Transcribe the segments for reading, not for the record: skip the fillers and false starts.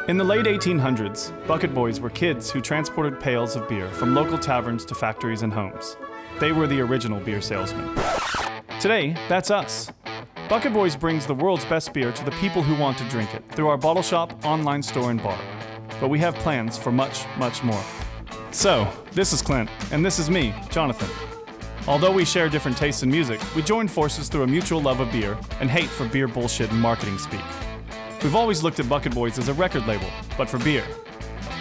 In the late 1800s, Bucket Boys were kids who transported pails of beer from local taverns to factories and homes. They were the original beer salesmen. Today, that's us. Bucket Boys brings the world's best beer to the people who want to drink it through our bottle shop, online store, and bar. But we have plans for much, much more. So, this is Clint, and this is me, Jonathan. Although we share different tastes in music, we join forces through a mutual love of beer and hate for beer bullshit and marketing speak. We've always looked at Bucket Boys as a record label, but for beer.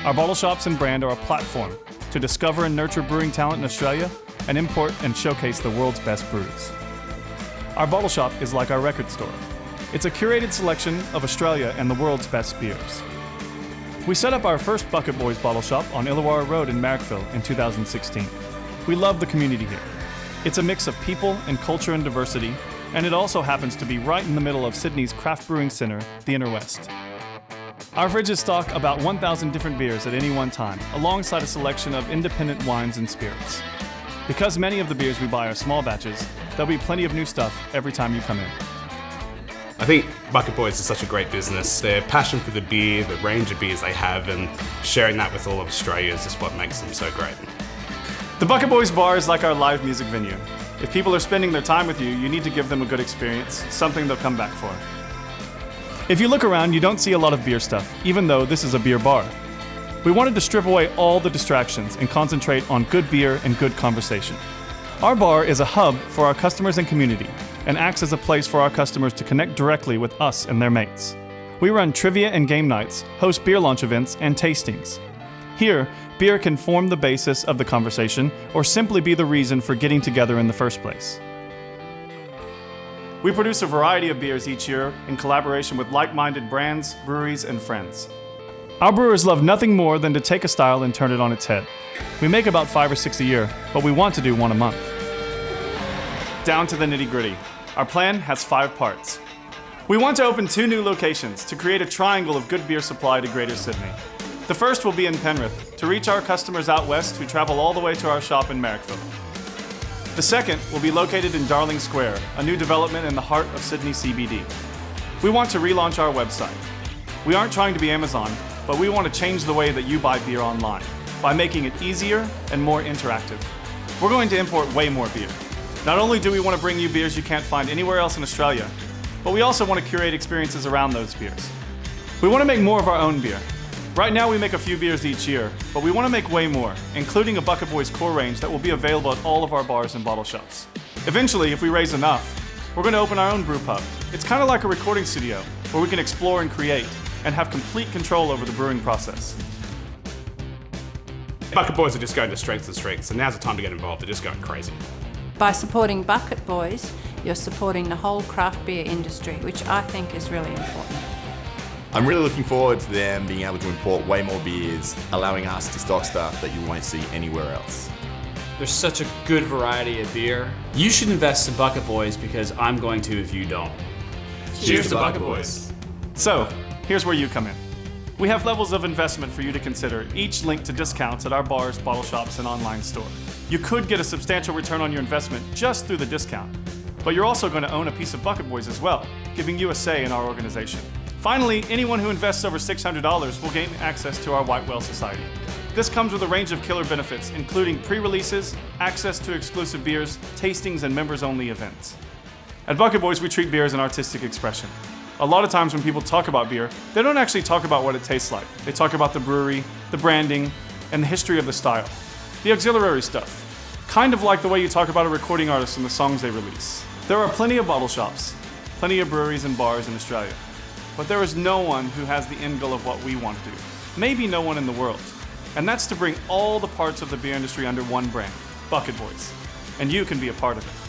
Our bottle shops and brand are a platform to discover and nurture brewing talent in Australia and import and showcase the world's best brews. Our bottle shop is like our record store. It's a curated selection of Australia and the world's best beers. We set up our first Bucket Boys bottle shop on Illawarra Road in Marrickville in 2016. We love the community here. It's a mix of people and culture and diversity, and it also happens to be right in the middle of Sydney's craft brewing centre, the Inner West. Our fridges stock about 1,000 different beers at any one time, alongside a selection of independent wines and spirits. Because many of the beers we buy are small batches, there'll be plenty of new stuff every time you come in. I think Bucket Boys is such a great business. Their passion for the beer, the range of beers they have, and sharing that with all of Australia is just what makes them so great. The Bucket Boys bar is like our live music venue. If people are spending their time with you, you need to give them a good experience, something they'll come back for. If you look around, you don't see a lot of beer stuff, even though this is a beer bar. We wanted to strip away all the distractions and concentrate on good beer and good conversation. Our bar is a hub for our customers and community, and acts as a place for our customers to connect directly with us and their mates. We run trivia and game nights, host beer launch events, and tastings. Here, beer can form the basis of the conversation or simply be the reason for getting together in the first place. We produce a variety of beers each year in collaboration with like-minded brands, breweries, and friends. Our brewers love nothing more than to take a style and turn it on its head. We make about 5 or 6 a year, but we want to do one a month. Down to the nitty-gritty. Our plan has 5 parts. We want to open 2 new locations to create a triangle of good beer supply to Greater Sydney. The first will be in Penrith, to reach our customers out west who travel all the way to our shop in Marrickville. The second will be located in Darling Square, a new development in the heart of Sydney CBD. We want to relaunch our website. We aren't trying to be Amazon, but we want to change the way that you buy beer online by making it easier and more interactive. We're going to import way more beer. Not only do we want to bring you beers you can't find anywhere else in Australia, but we also want to curate experiences around those beers. We want to make more of our own beer. Right now we make a few beers each year, but we want to make way more, including a Bucket Boys core range that will be available at all of our bars and bottle shops. Eventually, if we raise enough, we're going to open our own brew pub. It's kind of like a recording studio, where we can explore and create, and have complete control over the brewing process. Bucket Boys are just going to strengths and strengths, and now's the time to get involved. They're just going crazy. By supporting Bucket Boys, you're supporting the whole craft beer industry, which I think is really important. I'm really looking forward to them being able to import way more beers, allowing us to stock stuff that you won't see anywhere else. There's such a good variety of beer. You should invest in Bucket Boys because I'm going to if you don't. Cheers to Bucket Boys. So, here's where you come in. We have levels of investment for you to consider, each linked to discounts at our bars, bottle shops, and online store. You could get a substantial return on your investment just through the discount, but you're also going to own a piece of Bucket Boys as well, giving you a say in our organization. Finally, anyone who invests over $600 will gain access to our White Whale Society. This comes with a range of killer benefits, including pre-releases, access to exclusive beers, tastings, and members-only events. At Bucket Boys, we treat beer as an artistic expression. A lot of times when people talk about beer, they don't actually talk about what it tastes like. They talk about the brewery, the branding, and the history of the style. The auxiliary stuff. Kind of like the way you talk about a recording artist and the songs they release. There are plenty of bottle shops, plenty of breweries and bars in Australia. But there is no one who has the end goal of what we want to do. Maybe no one in the world. And that's to bring all the parts of the beer industry under one brand, Bucket Boys. And you can be a part of it.